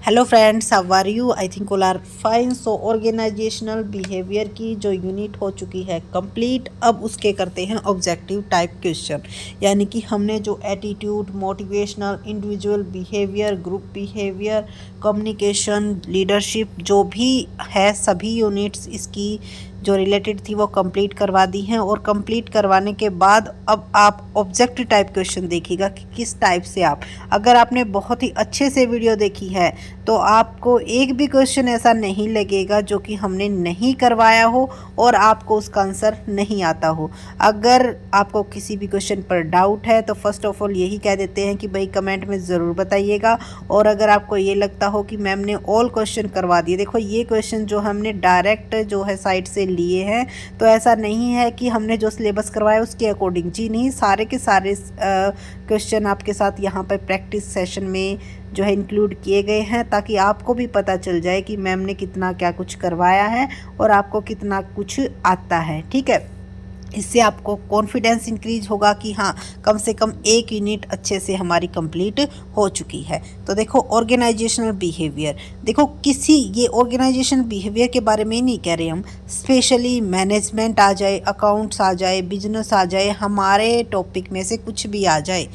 Hello friends, how are you? I think all are fine. So organisational behaviour की जो unit हो चुकी है कंप्लीट। अब उसके करते हैं ऑब्जेक्टिव टाइप क्वेश्चन, यानी कि हमने जो attitude, motivational, individual behaviour, group behaviour, communication, leadership जो भी है सभी यूनिट्स इसकी जो रिलेटेड थी वो कंप्लीट करवा दी हैं। और कंप्लीट करवाने के बाद अब आप ऑब्जेक्टिव टाइप क्वेश्चन देखिएगा कि किस टाइप से आप, अगर आपने बहुत ही अच्छे से वीडियो देखी है तो आपको एक भी क्वेश्चन ऐसा नहीं लगेगा जो कि हमने नहीं करवाया हो और आपको उसका आंसर नहीं आता हो। अगर आपको किसी भी क्वेश्चन पर डाउट है तो फर्स्ट ऑफ ऑल यही कह देते हैं कि भाई कमेंट में ज़रूर बताइएगा। और अगर आपको ये लगता हो कि मैम ने ऑल क्वेश्चन करवा दिए, देखो ये क्वेश्चन जो हमने डायरेक्ट जो है साइट से लिए हैं, तो ऐसा नहीं है कि हमने जो सिलेबस करवाया उसके अकॉर्डिंग, जी नहीं, सारे के सारे क्वेश्चन आपके साथ यहाँ पर प्रैक्टिस सेशन में जो है इंक्लूड किए गए हैं, ताकि आपको भी पता चल जाए कि मैम ने कितना क्या कुछ करवाया है और आपको कितना कुछ आता है। ठीक है, इससे आपको कॉन्फिडेंस इंक्रीज होगा कि हाँ, कम से कम एक यूनिट अच्छे से हमारी कंप्लीट हो चुकी है। तो देखो ऑर्गेनाइजेशनल बिहेवियर, देखो किसी ये ऑर्गेनाइजेशन बिहेवियर के बारे में ही नहीं कह रहे हम, स्पेशली मैनेजमेंट आ जाए, अकाउंट्स आ जाए, बिजनेस आ जाए, हमारे टॉपिक में से कुछ भी आ जाए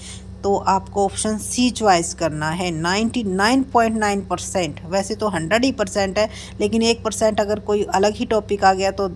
तो आपको ऑप्शन सी चॉइस करना है। 99.9%, वैसे तो 100% है, लेकिन 1% अगर कोई अलग ही टॉपिक आ गया तो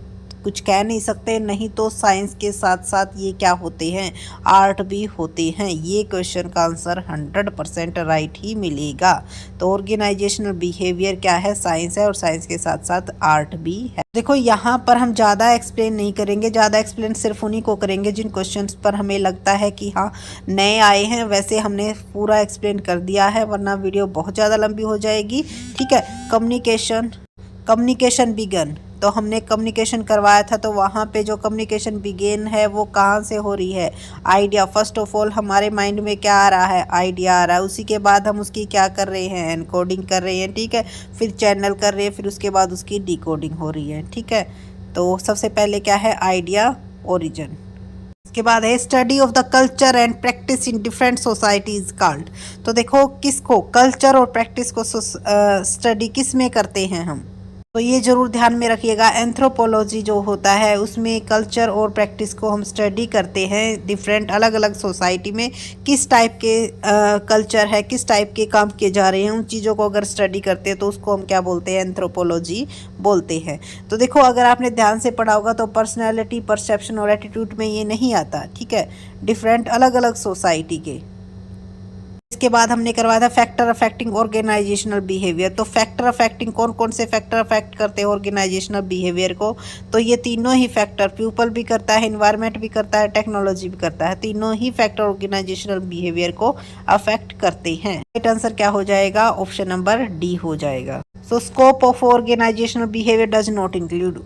कुछ कह नहीं सकते। नहीं तो साइंस के साथ साथ ये क्या होते हैं, आर्ट भी होते हैं। ये क्वेश्चन का आंसर 100% राइट ही मिलेगा। तो ऑर्गेनाइजेशनल बिहेवियर क्या है, साइंस है और साइंस के साथ साथ आर्ट भी है। देखो यहाँ पर हम ज़्यादा एक्सप्लेन नहीं करेंगे, ज़्यादा एक्सप्लेन सिर्फ उन्हीं को करेंगे जिन क्वेश्चंस पर हमें लगता है कि हाँ नए आए हैं। वैसे हमने पूरा एक्सप्लेन कर दिया है, वरना वीडियो बहुत ज़्यादा लंबी हो जाएगी। ठीक है, कम्युनिकेशन बिगन, तो हमने कम्युनिकेशन करवाया था, तो वहाँ पे जो कम्युनिकेशन बिगेन है वो कहाँ से हो रही है, आइडिया। फर्स्ट ऑफ ऑल हमारे माइंड में क्या आ रहा है, आइडिया आ रहा है, उसी के बाद हम उसकी क्या कर रहे हैं, एनकोडिंग कर रहे हैं। ठीक है, फिर चैनल कर रहे हैं, फिर उसके बाद उसकी डिकोडिंग हो रही है। ठीक है, तो सबसे पहले क्या है, आइडिया, ओरिजिन। इसके बाद है study of the culture and practice in different societies called. तो देखो किसको, कल्चर और प्रैक्टिस को स्टडी किस में करते हैं हम, तो ये जरूर ध्यान में रखिएगा। एंथ्रोपोलॉजी जो होता है उसमें कल्चर और प्रैक्टिस को हम स्टडी करते हैं डिफरेंट अलग अलग सोसाइटी में, किस टाइप के कल्चर है, किस टाइप के काम किए जा रहे हैं, उन चीज़ों को अगर स्टडी करते हैं तो उसको हम क्या बोलते हैं, एंथ्रोपोलॉजी बोलते हैं। तो देखो अगर आपने ध्यान से पढ़ा होगा तो पर्सनैलिटी, परसेप्शन और एटीट्यूड में ये नहीं आता। ठीक है, डिफरेंट अलग अलग सोसाइटी के। इसके बाद हमने करवाया था फैक्टर अफेक्टिंग ऑर्गेनाइजेशनल बिहेवियर। तो फैक्टर अफेक्टिंग, कौन कौन से फैक्टर अफेक्ट करते हैं ऑर्गेनाइजेशनल बिहेवियर को, तो ये तीनों ही फैक्टर, पीपल भी करता है, एनवायरनमेंट भी करता है, टेक्नोलॉजी भी करता है, तीनों ही फैक्टर ऑर्गेनाइजेशनल बिहेवियर को अफेक्ट करते हैं। राइट आंसर क्या हो जाएगा, ऑप्शन नंबर डी हो जाएगा। So scope of organisational behaviour does not include,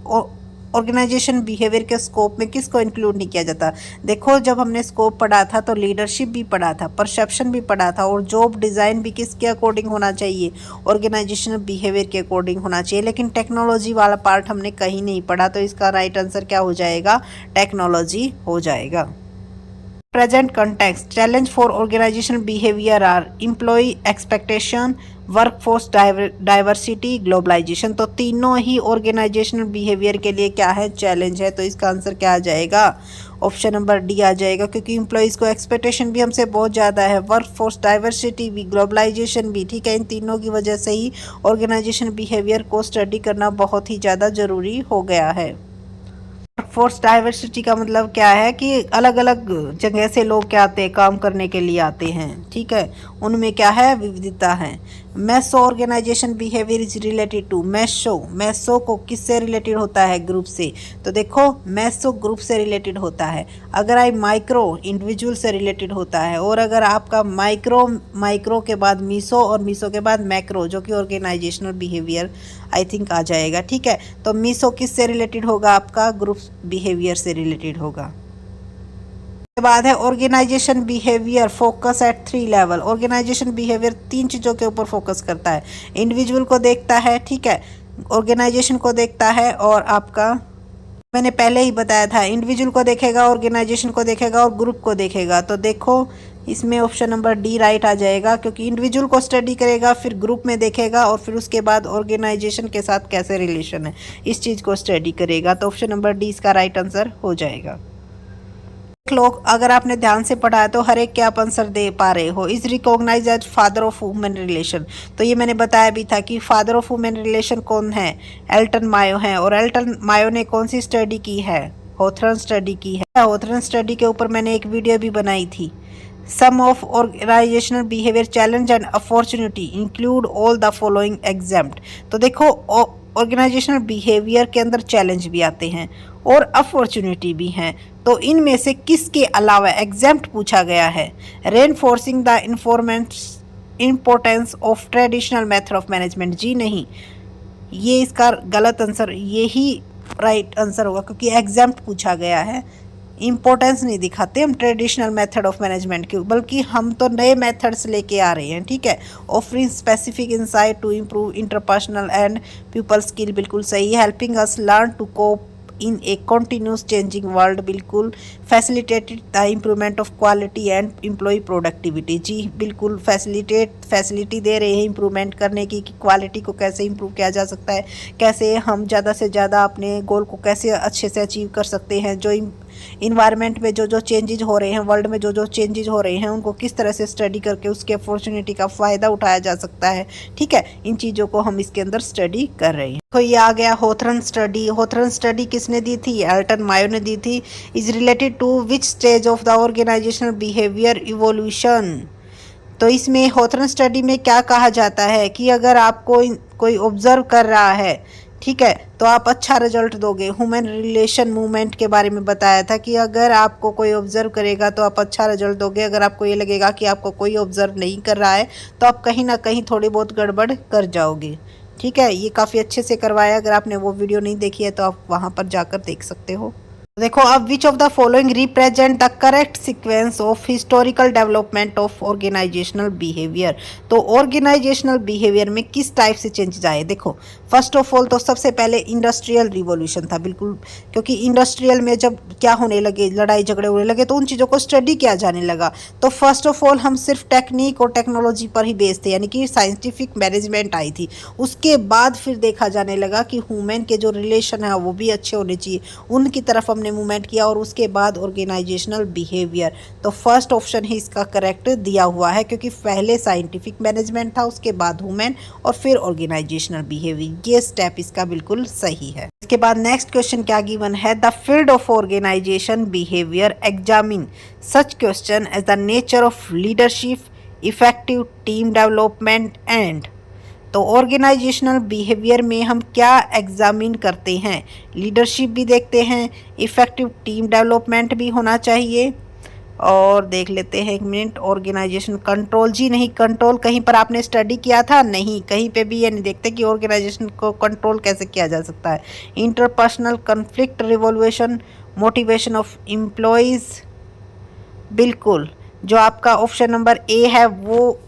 organisation behaviour के स्कोप में किसको इंक्लूड नहीं किया जाता। देखो जब हमने स्कोप पढ़ा था तो लीडरशिप भी पढ़ा था, परसेप्शन भी पढ़ा था, और जॉब डिज़ाइन भी किसके अकॉर्डिंग होना चाहिए, ऑर्गेनाइजेशनल बिहेवियर के अकॉर्डिंग होना चाहिए। लेकिन टेक्नोलॉजी वाला पार्ट हमने कहीं नहीं पढ़ा, तो इसका राइट आंसर क्या हो जाएगा, टेक्नोलॉजी हो जाएगा। Present context, challenge for organizational behavior are employee expectation, workforce diversity, globalisation. तो तीनों ही ऑर्गेनाइजेशनल बिहेवियर के लिए क्या है, चैलेंज है। तो इसका आंसर क्या आ जाएगा, ऑप्शन नंबर डी आ जाएगा, क्योंकि एम्प्लॉयज़ को एक्सपेक्टेशन भी हमसे बहुत ज़्यादा है, वर्कफोर्स डाइवर्सिटी भी, ग्लोबलाइजेशन भी। ठीक है, इन तीनों की वजह से ही ऑर्गेनाइजेशन बिहेवियर को स्टडी करना बहुत ही ज़्यादा ज़रूरी हो गया है। वर्कफोर्स डाइवर्सिटी का मतलब क्या है कि अलग अलग जगह से लोग क्या आते हैं, काम करने के लिए आते हैं। ठीक है, उनमें क्या है, विविधता है। Meso organisation behaviour is related to, meso को किससे रिलेटेड होता है, ग्रुप से। तो देखो मेसो ग्रुप से रिलेटेड होता है। अगर आई माइक्रो, इंडिविजुअल से रिलेटेड होता है। और अगर आपका माइक्रो के बाद मीसो और मीसो के बाद मैक्रो, जो कि ऑर्गेनाइजेशनल बिहेवियर आई थिंक आ जाएगा। ठीक है, तो मीसो किससे रिलेटेड होगा, आपका ग्रुप बिहेवियर से रिलेटेड होगा। के बाद है organisation behaviour focus at 3 level. Organisation behaviour 3 चीज़ों के ऊपर फोकस करता है, इंडिविजुअल को देखता है, ठीक है, ऑर्गेनाइजेशन को देखता है, और आपका मैंने पहले ही बताया था इंडिविजुअल को देखेगा, ऑर्गेनाइजेशन को देखेगा और ग्रुप को देखेगा। तो देखो इसमें ऑप्शन नंबर डी राइट आ जाएगा, क्योंकि इंडिविजुअल को स्टडी करेगा, फिर ग्रुप में देखेगा और फिर उसके बाद ऑर्गेनाइजेशन के साथ कैसे रिलेशन है इस चीज़ को स्टडी करेगा। तो ऑप्शन नंबर डी इसका राइट आंसर हो जाएगा। लोग अगर आपने ध्यान से पढ़ा है तो हर एक के आप आंसर दे पा रहे हो। Is recognise as father of women relation, तो ये मैंने बताया भी था कि फादर ऑफ वुमेन रिलेशन कौन है, एल्टन मायो है। और एल्टन मायो ने कौन सी स्टडी की है, हॉथरन स्टडी की है। हॉथरन स्टडी के ऊपर मैंने एक वीडियो भी बनाई थी। Some of organisational behaviour challenge and opportunity include all the following exempt. तो देखो ऑर्गेनाइजेशनल बिहेवियर के अंदर चैलेंज भी आते हैं और अपॉर्चुनिटी भी हैं, तो इनमें से किसके अलावा एग्जाम्प्ट पूछा गया है। Reinforcing the importance of traditional method of management, जी नहीं, ये इसका गलत आंसर, यही राइट आंसर होगा, क्योंकि एग्जाम्प्ट पूछा गया है। इम्पोर्टेंस नहीं दिखाते हम ट्रेडिशनल मेथड ऑफ मैनेजमेंट की, बल्कि हम तो नए मेथड्स लेके आ रहे हैं, ठीक है। Offering specific insight to improve interpersonal and people skill, बिल्कुल सही है। Helping us learn to cope in a continuous changing world, बिल्कुल। Facilitated the improvement of quality and employ productivity, जी बिल्कुल, फैसिलिटी दे रहे हैं इम्प्रूवमेंट करने की, कि क्वालिटी को कैसे इम्प्रूव किया जा सकता है, कैसे हम ज़्यादा से ज़्यादा अपने गोल को कैसे अच्छे से अचीव कर सकते हैं, जो इन्वायरमेंट में जो चेंजेज हो रहे हैं, वर्ल्ड में जो चेंजेज हो रहे हैं, उनको किस तरह से स्टडी करके उसके अपॉर्चुनिटी का फ़ायदा उठाया जा सकता है, ठीक है। इन चीज़ों को हम इसके अंदर स्टडी कर रहे हैं। तो ये आ गया हॉथरन स्टडी। हॉथरन स्टडी किसने दी थी, एल्टन मायो ने दी थी। Is related to which stage of the organisational behaviour evolution. तो इसमें हॉथरन स्टडी में क्या कहा जाता है कि अगर आपको कोई ऑब्जर्व कर रहा है, ठीक है, तो आप अच्छा रिजल्ट दोगे। ह्यूमन रिलेशन मूवमेंट के बारे में बताया था कि अगर आपको कोई ऑब्जर्व करेगा तो आप अच्छा रिजल्ट दोगे। अगर आपको ये लगेगा कि आपको कोई ऑब्जर्व नहीं कर रहा है तो आप कहीं ना कहीं थोड़ी बहुत गड़बड़ कर जाओगे, ठीक है। ये काफ़ी अच्छे से करवाया, अगर आपने वो वीडियो नहीं देखी है तो आप वहाँ पर जाकर देख सकते हो। देखो अब which of the following represent the correct sequence of historical development of organisational behaviour. तो ऑर्गेनाइजेशनल बिहेवियर में किस टाइप से चेंजेस आए, देखो फर्स्ट ऑफ ऑल तो सबसे पहले इंडस्ट्रियल रिवॉल्यूशन था, बिल्कुल, क्योंकि इंडस्ट्रियल में जब क्या होने लगे, लड़ाई झगड़े होने लगे, तो उन चीज़ों को स्टडी किया जाने लगा। तो फर्स्ट ऑफ ऑल हम सिर्फ टेक्निक और टेक्नोलॉजी पर ही बेस्ड थे, यानी कि साइंटिफिक मैनेजमेंट आई थी। उसके बाद फिर देखा जाने लगा कि ह्यूमन के जो रिलेशन है वो भी अच्छे होने चाहिए, उनकी तरफ हमने मूवमेंट किया। और उसके बाद ऑर्गेनाइजेशनल बिहेवियर, तो फर्स्ट ऑप्शन ही इसका करेक्ट दिया हुआ है, क्योंकि पहले साइंटिफिक मैनेजमेंट था, उसके बाद ह्यूमन और फिर ऑर्गेनाइजेशनल बिहेवियर, ये स्टेप इसका बिल्कुल सही है। इसके बाद नेक्स्ट क्वेश्चन क्या गिवन है, the field of organisation behaviour examine such question as the nature of leadership, effective team development and. तो ऑर्गेनाइजेशनल बिहेवियर में हम क्या एग्जामिन करते हैं, लीडरशिप भी देखते हैं, इफेक्टिव टीम डेवलपमेंट भी होना चाहिए, और देख लेते हैं एक मिनट, ऑर्गेनाइजेशन कंट्रोल, जी नहीं, कंट्रोल कहीं पर आपने स्टडी किया था, नहीं, कहीं पे भी ये नहीं देखते कि ऑर्गेनाइजेशन को कंट्रोल कैसे किया जा सकता है। Interpersonal conflict revolution, motivation of employees, बिल्कुल जो आपका ऑप्शन नंबर ए है वो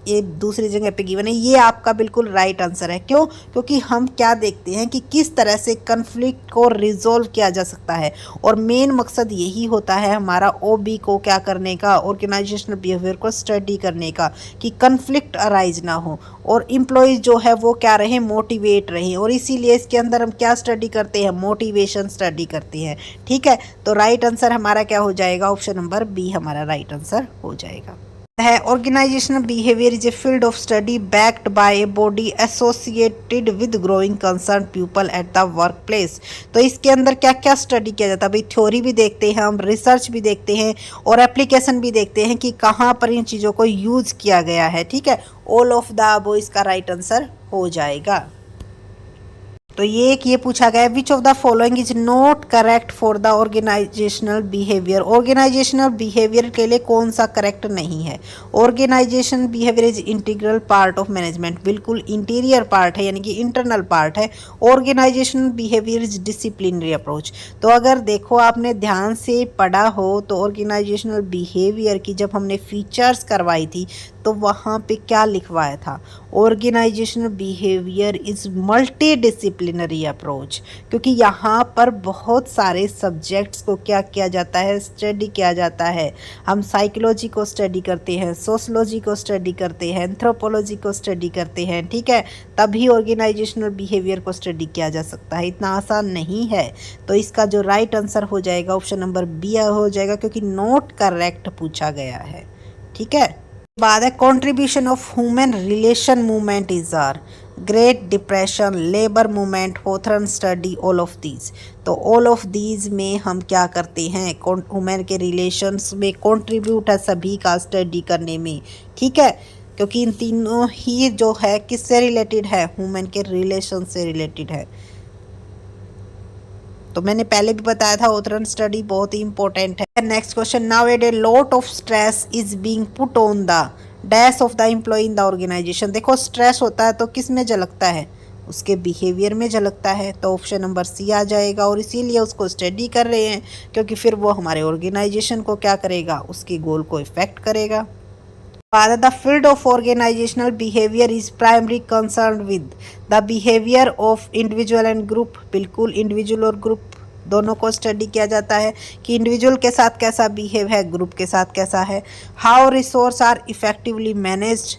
ये दूसरी जगह पे गिवन है, ये आपका बिल्कुल राइट आंसर है। क्यों, क्योंकि हम क्या देखते हैं कि किस तरह से कन्फ्लिक्ट को रिजोल्व किया जा सकता है, और मेन मकसद यही होता है हमारा ओबी को क्या करने का, ऑर्गेनाइजेशनल बिहेवियर को स्टडी करने का, कि कन्फ्लिक्ट अराइज ना हो और एम्प्लॉयज़ जो है वो क्या रहे, मोटिवेट रहे। और इसीलिए इसके अंदर हम क्या स्टडी करते हैं, मोटिवेशन स्टडी करते हैं, ठीक है। तो राइट आंसर हमारा क्या हो जाएगा, ऑप्शन नंबर बी हमारा राइट आंसर हो जाएगा है। Organisational behaviour is a field of study backed by a body associated with growing concern people at the work place. तो इसके अंदर क्या क्या स्टडी किया जाता है, भाई थ्योरी भी देखते हैं हम, रिसर्च भी देखते हैं और एप्लीकेशन भी देखते हैं कि कहाँ पर इन चीज़ों को यूज किया गया है, ठीक है। ऑल ऑफ द अबव इसका राइट आंसर हो जाएगा। तो ये पूछा गया, which of the following is not correct for the organisational behaviour. Organisational behaviour के लिए कौन सा करेक्ट नहीं है, organisation behaviour is integral part of management, बिल्कुल इंटीरियर पार्ट है, यानी कि इंटरनल पार्ट है। Organisational behaviour is disciplinary approach. तो अगर देखो आपने ध्यान से पढ़ा हो तो ऑर्गेनाइजेशनल बिहेवियर की जब हमने फीचर्स करवाई थी तो वहाँ पे क्या लिखवाया था, organisational behaviour is multidisciplinary approach, क्योंकि यहाँ पर बहुत सारे सब्जेक्ट्स को क्या किया जाता है, स्टडी किया जाता है। हम साइकोलॉजी को स्टडी करते हैं, सोशोलॉजी को स्टडी करते हैं, एंथ्रोपोलॉजी को स्टडी करते हैं, ठीक है, तभी ऑर्गेनाइजेशनल बिहेवियर को स्टडी किया जा सकता है, इतना आसान नहीं है। तो इसका जो राइट आंसर हो जाएगा ऑप्शन नंबर बी हो जाएगा, क्योंकि नोट करेक्ट पूछा गया है, ठीक है। बाद है contribution of human relation movement is are great depression, labour movement, Hawthorne study, all of these. तो ऑल ऑफ दीज में हम क्या करते हैं, ह्यूमन के रिलेशंस में कंट्रीब्यूट है सभी का स्टडी करने में, ठीक है, क्योंकि इन तीनों ही जो है किससे रिलेटेड है, ह्यूमन के रिलेशन से रिलेटेड है। तो मैंने पहले भी बताया था होथरन स्टडी बहुत ही इंपॉर्टेंट है। Next question, nowadays a lot of stress is being put on the dash of the employ in the organisation. देखो स्ट्रेस होता है तो किस में झलकता है, उसके बिहेवियर में झलकता है, तो ऑप्शन नंबर सी आ जाएगा। और इसीलिए उसको स्टडी कर रहे हैं, क्योंकि फिर वो हमारे ऑर्गेनाइजेशन को क्या करेगा, उसके गोल को इफेक्ट करेगा। The field of organisational behaviour is primary concern with the behaviour of individual and group. बिल्कुल, इंडिविजुअल और ग्रुप दोनों को स्टडी किया जाता है कि इंडिविजुअल के साथ कैसा बिहेव है, ग्रुप के साथ कैसा है। How resource are effectively managed,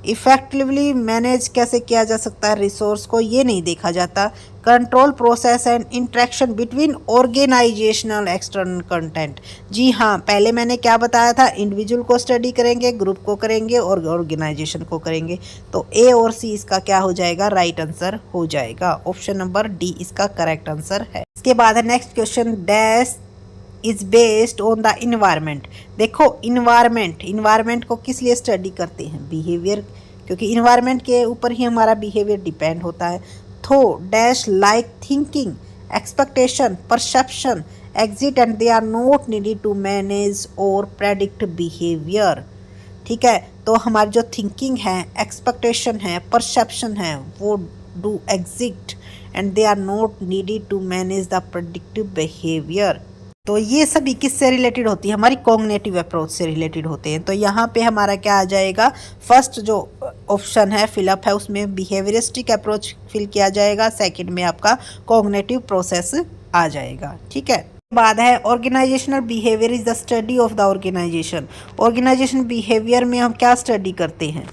effectively manage कैसे किया जा सकता है रिसोर्स को, ये नहीं देखा जाता। Control process and interaction between organisational external content. जी हाँ, पहले मैंने क्या बताया था, इंडिविजुअल को स्टडी करेंगे, ग्रुप को करेंगे और ऑर्गेनाइजेशन को करेंगे। तो ए और सी इसका क्या हो जाएगा, राइट आंसर हो जाएगा। ऑप्शन नंबर डी इसका करेक्ट आंसर है। इसके बाद है next question, dash is based on the environment. देखो इन्वायरमेंट को किस लिए स्टडी करते हैं, बिहेवियर, क्योंकि इन्वायरमेंट के ऊपर ही हमारा बिहेवियर डिपेंड होता है। तो dash like thinking, expectation, perception, exist and they are not needed to manage और प्रेडिक्ट बिहेवियर, ठीक है। तो हमारी जो थिंकिंग है, एक्सपेक्टेशन है, परसेप्शन है, वो do exist and they are not needed to manage the predictive behaviour. तो ये सभी किससे रिलेटेड होती है, हमारी कॉग्निटिव अप्रोच से रिलेटेड होते हैं। तो यहाँ पे हमारा क्या आ जाएगा, फर्स्ट जो ऑप्शन है फिलअप है उसमें बिहेवियरिस्टिक अप्रोच फिल किया जाएगा, सेकंड में आपका कॉग्निटिव प्रोसेस आ जाएगा, ठीक है। बाद है organisational behaviour is the study of the organisation. Organisation behaviour में हम क्या स्टडी करते हैं,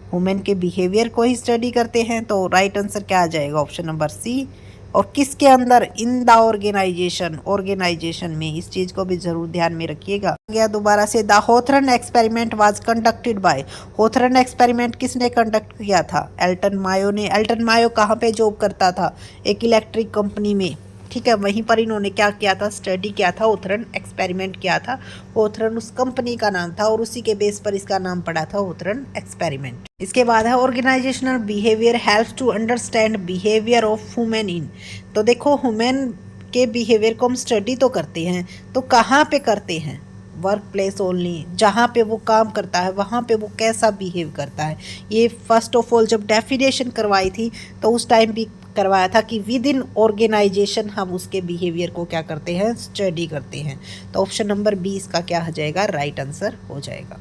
ह्यूमन के बिहेवियर को ही स्टडी करते हैं। तो राइट आंसर क्या आ जाएगा, ऑप्शन नंबर सी। और किसके अंदर, इन द ऑर्गेनाइजेशन, ऑर्गेनाइजेशन में, इस चीज को भी जरूर ध्यान में रखिएगा। गया दोबारा से, the Hawthorne experiment was conducted by. Hawthorne experiment किसने कंडक्ट किया था, एल्टन मायो ने। एल्टन मायो कहाँ पे जॉब करता था, एक इलेक्ट्रिक कंपनी में, ठीक है, वहीं पर इन्होंने क्या किया था, स्टडी किया था, होथरन एक्सपेरिमेंट किया था। होथरन उस कंपनी का नाम था और उसी के बेस पर इसका नाम पड़ा था होथरन एक्सपेरिमेंट। इसके बाद है organisational behaviour helps to understand behaviour of human in. तो देखो ह्यूमन के बिहेवियर को हम स्टडी तो करते हैं, तो कहाँ पे करते हैं, वर्क प्लेस ओनली, जहाँ पे वो काम करता है वहाँ पे वो कैसा बिहेव करता है। ये फर्स्ट ऑफ ऑल जब डेफिनेशन करवाई थी तो उस टाइम भी करवाया था कि विद इन ऑर्गेनाइजेशन हम उसके बिहेवियर को क्या करते हैं, स्टडी करते हैं। तो ऑप्शन नंबर बी इसका क्या हो जाएगा, राइट आंसर हो जाएगा।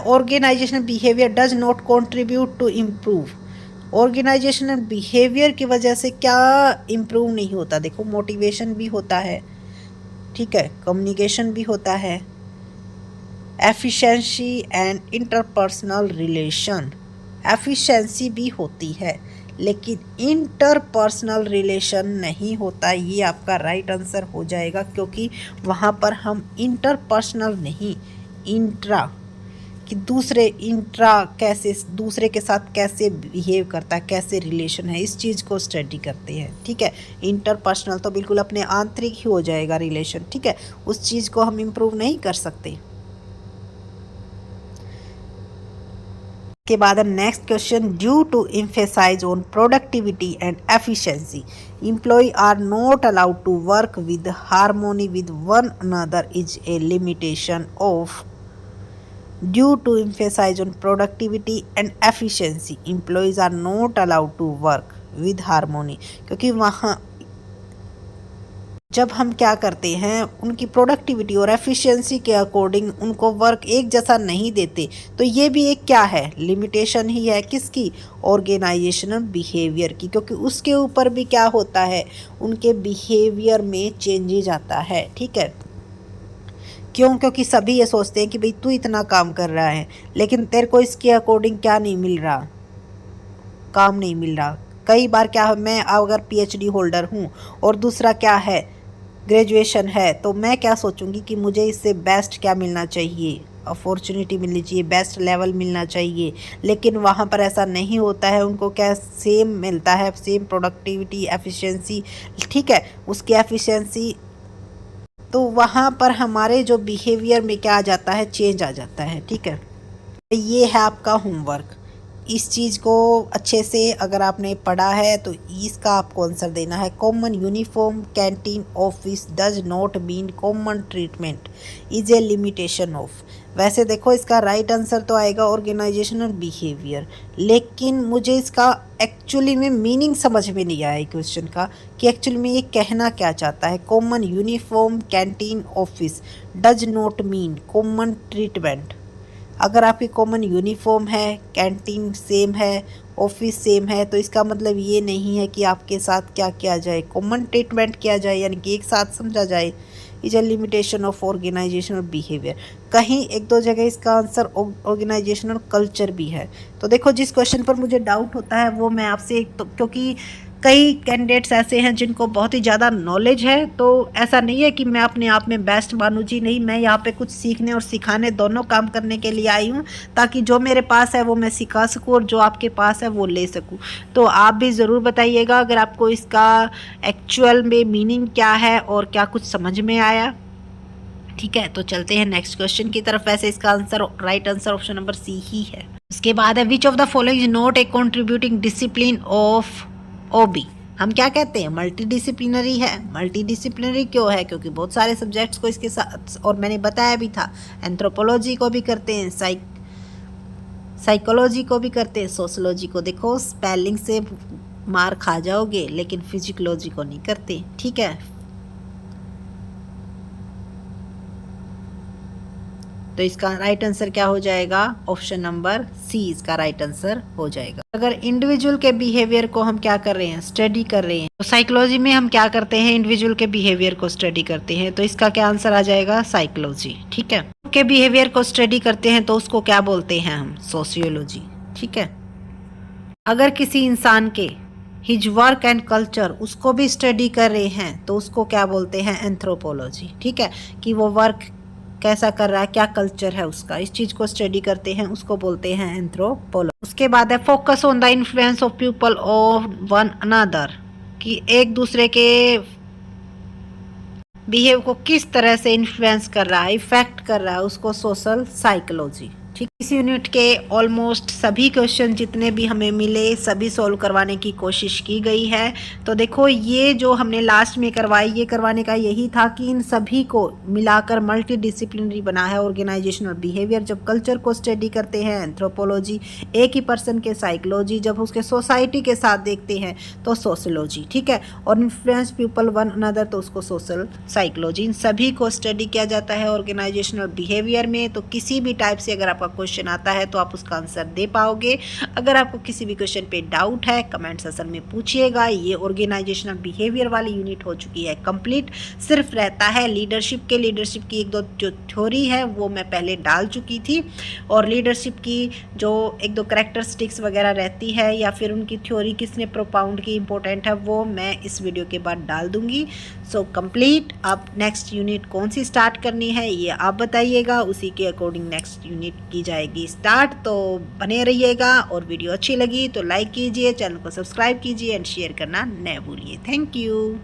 Organisational behaviour does not contribute to improve. Organisational behaviour की वजह से क्या इम्प्रूव नहीं होता, देखो मोटिवेशन भी होता है, ठीक है, कम्युनिकेशन भी होता है, efficiency and interpersonal relation, efficiency भी होती है लेकिन इंटरपर्सनल रिलेशन नहीं होता। ये आपका राइट आंसर हो जाएगा, क्योंकि वहाँ पर हम इंटरपर्सनल नहीं, इंट्रा, कि इंट्रा कैसे दूसरे के साथ कैसे बिहेव करता है, कैसे रिलेशन है, इस चीज़ को स्टडी करते हैं, ठीक है। इंटरपर्सनल तो बिल्कुल अपने आंतरिक ही हो जाएगा रिलेशन, ठीक है, उस चीज़ को हम इम्प्रूव नहीं कर सकते। के बाद next question, due to emphasise on productivity and efficiency employ are not allowed to work with harmony with one another is a limitation of. Due to emphasise on productivity and efficiency employees are not allowed to work with harmony, क्योंकि वहाँ जब हम क्या करते हैं उनकी productivity और efficiency के अकॉर्डिंग उनको वर्क एक जैसा नहीं देते, तो ये भी एक क्या है, लिमिटेशन ही है। किसकी, ऑर्गेनाइजेशनल बिहेवियर की, क्योंकि उसके ऊपर भी क्या होता है, उनके बिहेवियर में चेंजेज आता है। ठीक है, क्यों, क्योंकि सभी ये सोचते हैं कि भाई तू इतना काम कर रहा है लेकिन तेरे को इसके अकॉर्डिंग क्या नहीं मिल रहा, काम नहीं मिल रहा। कई बार क्या है, मैं अगर पीएचडी होल्डर हूँ और दूसरा क्या है, ग्रेजुएशन है, तो मैं क्या सोचूंगी कि मुझे इससे बेस्ट क्या मिलना चाहिए, अपॉर्चुनिटी मिलनी चाहिए, बेस्ट लेवल मिलना चाहिए। लेकिन वहाँ पर ऐसा नहीं होता है, उनको क्या सेम मिलता है, सेम प्रोडक्टिविटी एफिशिएंसी। ठीक है, उसकी एफिशिएंसी, तो वहाँ पर हमारे जो बिहेवियर में क्या आ जाता है, चेंज आ जाता है। ठीक है, ये है आपका होमवर्क। इस चीज़ को अच्छे से अगर आपने पढ़ा है तो इसका आपको आंसर देना है। Common uniform canteen office does not mean common treatment is a limitation of. वैसे देखो इसका राइट आंसर तो आएगा ऑर्गेनाइजेशनल बिहेवियर, लेकिन मुझे इसका एक्चुअली में मीनिंग समझ में नहीं आया क्वेश्चन का कि एक्चुअली में ये कहना क्या चाहता है। Common uniform canteen office does not mean common treatment. अगर आपकी कॉमन यूनिफॉर्म है, कैंटीन सेम है, ऑफिस सेम है, तो इसका मतलब ये नहीं है कि आपके साथ क्या किया जाए, कॉमन ट्रीटमेंट किया जाए, यानी कि एक साथ समझा जाए। Is a limitation of organisational behaviour. कहीं एक दो जगह इसका आंसर ऑर्गेनाइजेशनल कल्चर भी है। तो देखो जिस क्वेश्चन पर मुझे डाउट होता है वो मैं आपसे तो, क्योंकि कई कैंडिडेट्स ऐसे हैं जिनको बहुत ही ज़्यादा नॉलेज है, तो ऐसा नहीं है कि मैं अपने आप में बेस्ट मानूँ जी, नहीं, मैं यहाँ पे कुछ सीखने और सिखाने दोनों काम करने के लिए आई हूँ, ताकि जो मेरे पास है वो मैं सिखा सकूँ और जो आपके पास है वो ले सकूँ। तो आप भी ज़रूर बताइएगा अगर आपको इसका एक्चुअल में मीनिंग क्या है और क्या कुछ समझ में आया। ठीक है, तो चलते हैं नेक्स्ट क्वेश्चन की तरफ। वैसे इसका answer, right answer option number C ही है। उसके बाद है which of the following is not a contributing discipline of OB. हम क्या कहते हैं, मल्टी डिसिप्लिनरी है। मल्टी डिसिप्लिनरी क्यों है, क्योंकि बहुत सारे सब्जेक्ट्स को इसके साथ, और मैंने बताया भी था, एंथ्रोपोलॉजी को भी करते हैं, साइकोलॉजी को भी करते हैं, सोशोलॉजी को। देखो स्पेलिंग से मार खा जाओगे लेकिन फिजिकोलॉजी को नहीं करते। ठीक है, तो इसका राइट आंसर क्या हो जाएगा, ऑप्शन नंबर सी इसका राइट आंसर हो जाएगा। अगर इंडिविजुअल के बिहेवियर को हम क्या कर रहे हैं, स्टडी कर रहे हैं, तो साइकोलॉजी में हम क्या करते हैं, इंडिविजुअल के बिहेवियर को स्टडी करते हैं, तो इसका क्या आंसर आ जाएगा, साइकोलॉजी। ठीक है, के बिहेवियर को स्टडी करते हैं तो उसको क्या बोलते हैं हम, सोशियोलॉजी। ठीक है, अगर किसी इंसान के हिज वर्क एंड कल्चर उसको भी स्टडी कर रहे हैं तो उसको क्या बोलते हैं, एंथ्रोपोलॉजी। ठीक है, कि वो वर्क कैसा कर रहा है, क्या कल्चर है उसका, इस चीज को स्टडी करते हैं, उसको बोलते हैं एंथ्रोपोलॉजी। उसके बाद है focus on the influence of people of one another, कि एक दूसरे के बिहेव को किस तरह से इन्फ्लुएंस कर रहा है, इफेक्ट कर रहा है, उसको सोशल साइकोलॉजी। ठीक, इस यूनिट के ऑलमोस्ट सभी क्वेश्चन जितने भी हमें मिले सभी सॉल्व करवाने की कोशिश की गई है। तो देखो ये जो हमने लास्ट में करवाई, ये करवाने का यही था कि इन सभी को मिलाकर मल्टी डिसिप्लिनरी बना है ऑर्गेनाइजेशनल बिहेवियर। जब कल्चर को स्टडी करते हैं एंथ्रोपोलॉजी, एक ही पर्सन के साइकोलॉजी, जब उसके सोसाइटी के साथ देखते हैं तो सोशोलॉजी। ठीक है, और इन्फ्लुएंस पीपल वन अनदर तो उसको सोशल साइकोलॉजी। इन सभी को स्टडी किया जाता है ऑर्गेनाइजेशनल बिहेवियर में। तो किसी भी टाइप से अगर क्वेश्चन आता है तो आप उसका आंसर दे पाओगे। अगर आपको किसी भी क्वेश्चन पे डाउट है कमेंट सेक्शन में पूछिएगा। ये ऑर्गेनाइजेशनल बिहेवियर वाली यूनिट हो चुकी है कंप्लीट। सिर्फ रहता है लीडरशिप के, लीडरशिप की एक दो जो थ्योरी है वो मैं पहले डाल चुकी थी, और लीडरशिप की जो एक दो कैरेक्टरिस्टिक्स वगैरह रहती है या फिर उनकी थ्योरी किसने प्रोपाउंड की इंपॉर्टेंट है वो मैं इस वीडियो के बाद डाल दूंगी। So complete. अब नेक्स्ट यूनिट कौन सी स्टार्ट करनी है ये आप बताइएगा, उसी के अकॉर्डिंग नेक्स्ट यूनिट की जाएगी स्टार्ट। तो बने रहिएगा, और वीडियो अच्छी लगी तो लाइक कीजिए, चैनल को सब्सक्राइब कीजिए एंड शेयर करना न भूलिए। Thank you.